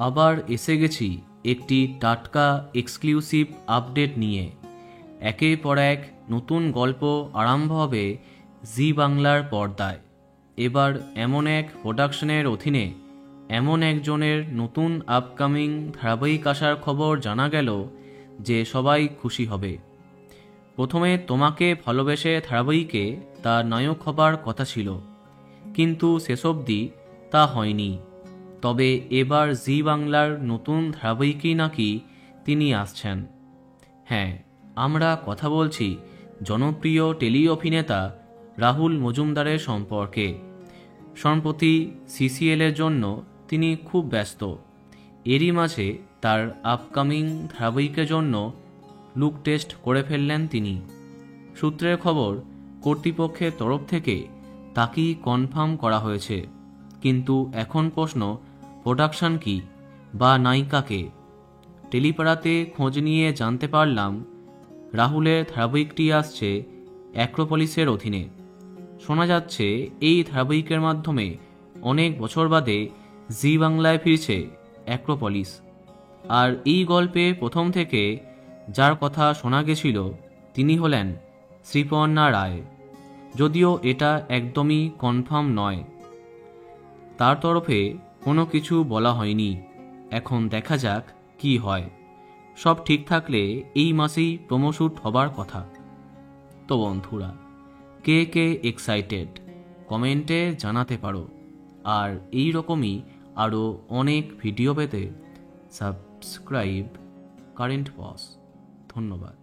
আবার এসে গেছি একটি টাটকা এক্সক্লুসিভ আপডেট নিয়ে। একের পর এক নতুন গল্প আরম্ভ হবে জি বাংলার পর্দায়। এবার এমন এক প্রোডাকশনের অধীনে এমন একজনের নতুন আপকামিং ধারাবাহিক আসার খবর জানা গেল যে সবাই খুশি হবে। প্রথমে তোমাকে ভালোবেসে ধারাবাহিকে তার নায়ক হবার কথা ছিল, কিন্তু শেষ অবধি তা হয়নি। তবে এবার জি বাংলার নতুন ধারাবাহিকেই নাকি তিনি আসছেন। হ্যাঁ, আমরা কথা বলছি জনপ্রিয় টেলি অভিনেতা রাহুল মজুমদারের সম্পর্কে। সম্প্রতি সিসিএলের জন্য তিনি খুব ব্যস্ত। এরই মাঝে তার আপকামিং ধারাবাহিকের জন্য লুক টেস্ট করে ফেললেন তিনি। সূত্রের খবর, কর্তৃপক্ষের তরফ থেকে তাকেই কনফার্ম করা হয়েছে। কিন্তু এখন প্রশ্ন, প্রোডাকশন কি বা নায়িকাকে? টেলিপাড়াতে খোঁজ নিয়ে জানতে পারলাম রাহুলের ধারাবাহিকটি আসছে অ্যাক্রোপলিসের অধীনে। শোনা যাচ্ছে এই ধারাবাহিকের মাধ্যমে অনেক বছর বাদে জি বাংলায় ফিরছে অ্যাক্রোপলিস। আর এই গল্পে প্রথম থেকে যার কথা শোনা গেছিল তিনি হলেন শ্রীপর্ণা রায়, যদিও এটা একদমই কনফার্ম নয়। তার তরফে কোনো কিছু বলা হয়নি। এখন দেখা যাক কি হয়। সব ঠিক থাকলে এই মাসেই প্রোমোশুট হবার কথা। তো বন্ধুরা, কে কে এক্সাইটেড কমেন্টে জানাতে পারো। আর এই রকমই আরও অনেক ভিডিও পেতে সাবস্ক্রাইব কারেন্ট বস। ধন্যবাদ।